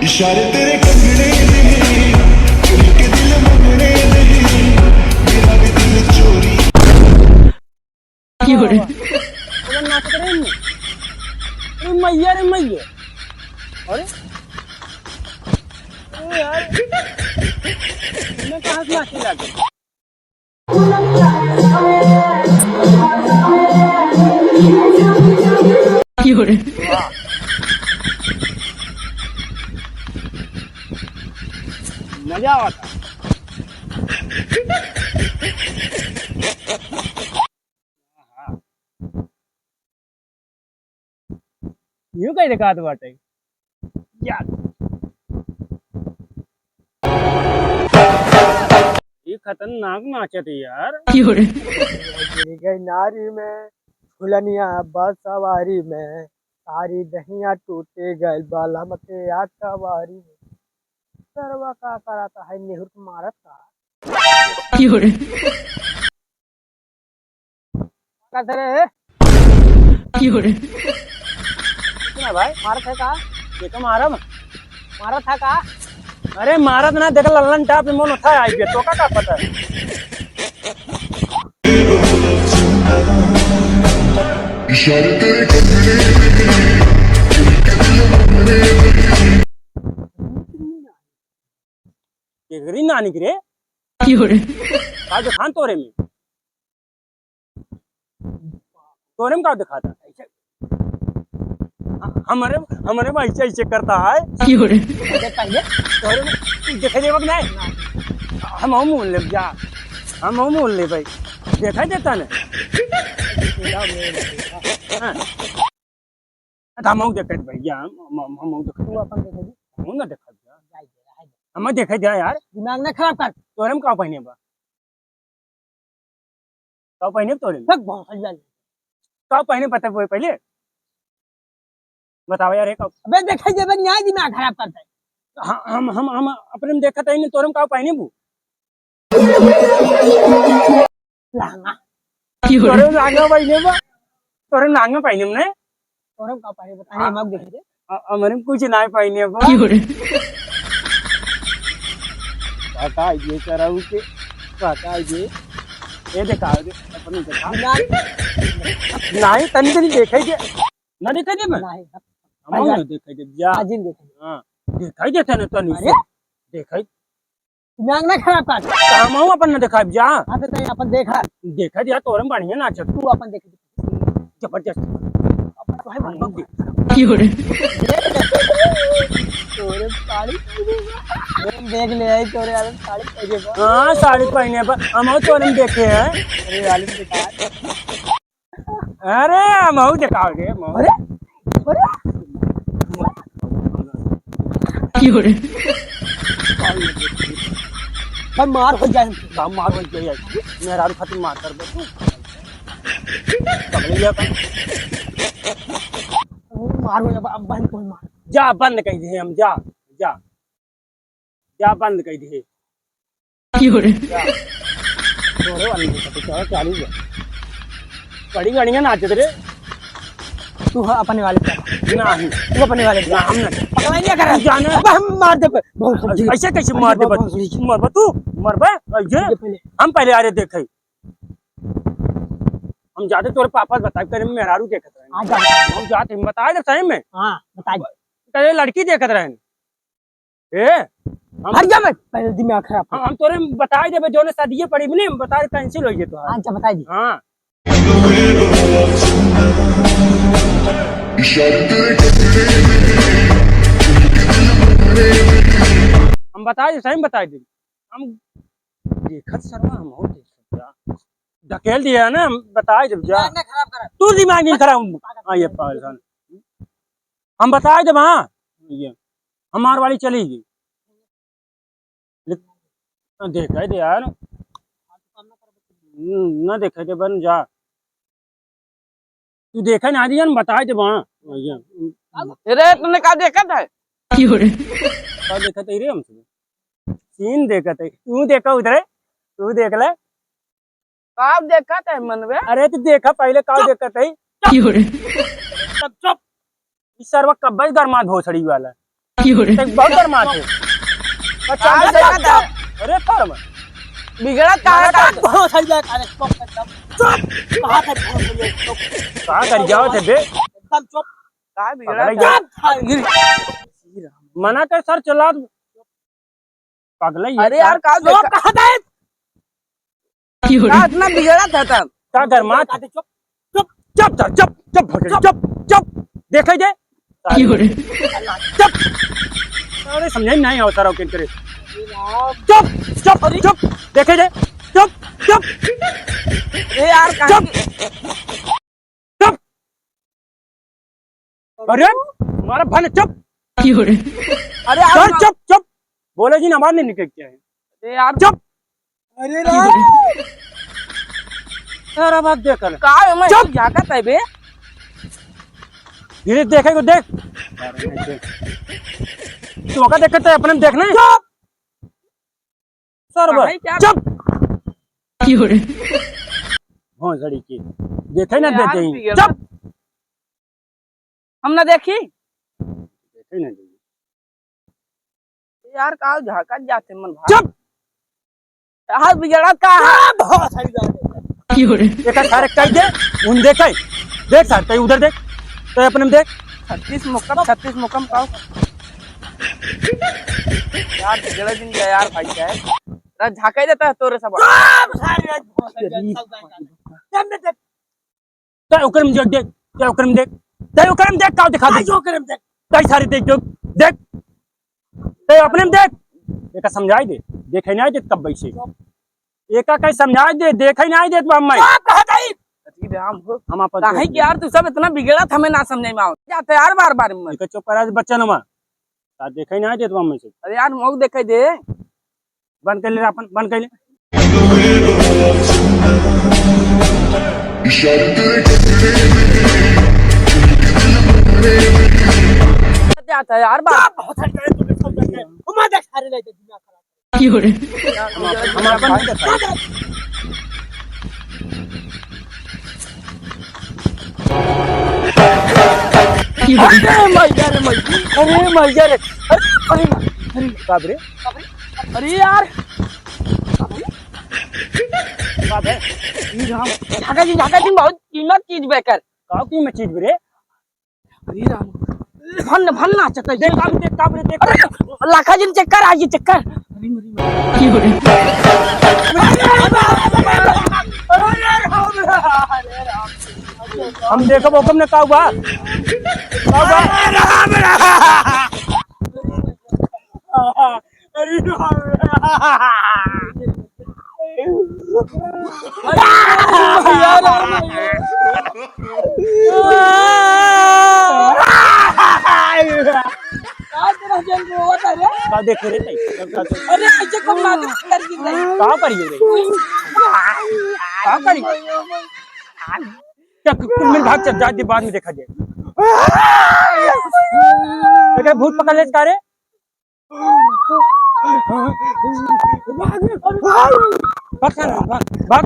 इशारे तेरे कंगने नहीं, के दिल मंगने नहीं, मेरा भी दिल चोरी। मैया रे मैया, अरे यार मैं कहाँ से नाचने लगा? मजा आता। यूं कहीं दिखा दो बाटे यार, ये खतरनाक नाचत है यार। गिर गई नारी में फुलनिया बस सवारी में, सारी दहिया टूटे गए बालम के आटवारी में। सरवा का कराता है नेहुर मारत का रे भाई मारत है का? ये तो मारब मारत है का? अरे मारत ना देख लल्लन टाप में मन उठा आई तो का पता है। इशारे तेरे कंगने नहीं, के दिल मंगने नहीं। केकरी नानी रे का दिखान तोरे में का दिखाता हमारे हमारे में ऐसे ऐसे करता है। तोरे में दिखाई देवक नहीं, हम मोल ले जा, हम मोल ले भाई देखा देता ना हम देख भैया, हम देखा हम देखा दिया यार। दिमाग ना खराब कर। तोरे में का पहने बा, का पहने तोरे में का पहने पता पहले बताओ यार। एक अबे देखा देबे न्याय दिमाग खराब करता है। हम अपने में देखा नहीं तोरे में का पहने बू लांगा तोरे लांगा पहने बा, तोरे लांगा पहने में नहीं, तोरे का पानी बताने मग देखे दे। हमारे में कुछ नहीं पहने बा। पता ये कराऊ के पता ये देखा दे अपने देखा नहीं तनी तनी देखा दे ना देखा दे मैं नहीं हम देखा दे जा आजिन देखे। हां देखा देता ना तनी अरे देखा दिमाग ना खराब कर। हम अपन ना देखा जा। हां तो तई अपन देखा दिया तोरम बढ़िया नाच तू अपन देख जबरदस्त अपन तो है मन देख तोरे साड़ी देख ले आई तोरे वाले साड़ी पहने बा। हां साड़ी पहने पर हम तोरम देखे हैं। अरे वाली दिखा। अरे हम दिखाओ रे अरे अरे हम मार हो जाए काम मार हो जाए मेरा खत्म मार कर दे तू पकड़ लिया का मार हो जा। अब बंद कोई मार जा बंद कर दे हम जा जा जा बंद कर दे तोरे वाली तो चालू है बड़ी गाड़ियां नाचत रे। तू अपने वाले नहीं तू अपने वाले ना हम ना पकड़ा नहीं कर जाना अब हम मार दे बहुत ऐसे कैसे मार दे मरबा तू मरबा ऐसे हम पहले आ रहे देखे हम जाते तोरे पापा बता करे मेहरारू देखत रहे हम जाते बताए दे सही में। हां बता करे लड़की देखत रहे ए हट जा मत पहले दिमाग खराब हम तोरे बताए देबे जोने शादी पड़ी ने बता कैंसिल हो गई तो। हां जा बता दी। हां इशारे तेरे कंगने नहीं, के दिल मंगने नहीं। हम बताए सही बता दे हम देखत सरवा हम हो देख धकेल दिया ना बताए जब जा दिमाग ना खराब कर। तू दिमाग नहीं खराब। हां ये पागल हम बताए जब हां ये हमार वाली चली गई देखा दे यार ना देखा दे बन जा। तू देखा ना दिया ना बताए थे वहाँ भैया रे तूने का देखा था का देखा थे रे हमसे सीन देखा थे तू देखा उधर तू देख ले कब देखा था मन में अरे तू देखा पहले का देखा थे चुप चुप इस सर्व कब्बा दरमाद भोसड़ी वाला एक बहुत दरमाद है कब देखा था अरे फर्म बिगड़ा कहाँ था भोसड़ी वाला चुप कहाँ कर जाओ थे बे एकदम चुप कहाँ बिगड़ा पगला था मना कर सर चला पगला ही है। अरे यार कहाँ देखा कहाँ था कहाँ इतना बिगड़ा था तब का दरमाद चुप चुप चुप चुप चुप चुप चुप चुप देखा जे चुप अरे समझ नहीं होता रहो किन करे चुप चुप चुप देखे जे चुप चुप अरे यार कहाँ चुप अरे हमारा भन चुप अरे यार चल चुप चुप बोले जी नमाज नहीं निकल क्या है अरे यार चुप अरे सारा बात देख ले कहाँ है मैं चुप! झाका था बे धीरे देखे को देख तू का देखते है अपने देखना है चुप सर भाई क्या- चुप भोसड़ी की देखे ना यार, देते ही बिगड़ा- चुप हम ना देखी देखे ना देते यार कहाँ झाका जाते मन भाई चुप हाथ बिगड़ा कहाँ देखा सारे कह दे उन देखे देख सारे कहीं उधर देख तो अपने में देख 36 मुकम का यार बिगड़ा दिन गया यार भाई क्या है झाका ही देता है तोरे सब ते उकरम देख ते उकरम देख का दिखा दे उकरम देख कई सारे देख देख ते अपने में देख देखा समझाई दे देखे नहीं दे कब बैसे एका कहीं समझाई दे देखे नहीं दे तो अम्मा हम आप काहे कि यार तू सब इतना बिगड़ा था मैं ना समझ में आओ जाते यार बार बार में चुप करा दे बच्चा नमा देखे नहीं दे तो अम्मा से अरे यार मौक देखे दे बंद कर ले अपन बंद कर ले इशारे तेरे कपड़े जाता है यार बार हम अपन अरे मर जा रे काबरे अरे यार बात है झाका जी बहुत कीमत चीज बेकर काव की मैं चीज बरे अरे राम भन भन ना चक्कर देख काबरे देख लाखा जी चक्कर आ गई चक्कर हम देखो हुक्म ने का हुआ का देख रे अरे ऐसे कब लागत कर दी गई का करिए रे का करिए क्या कुल मिल भाग चल जाती बाद में देखा जाए क्या भूत पकड़ ले का रे भाग भाग भाग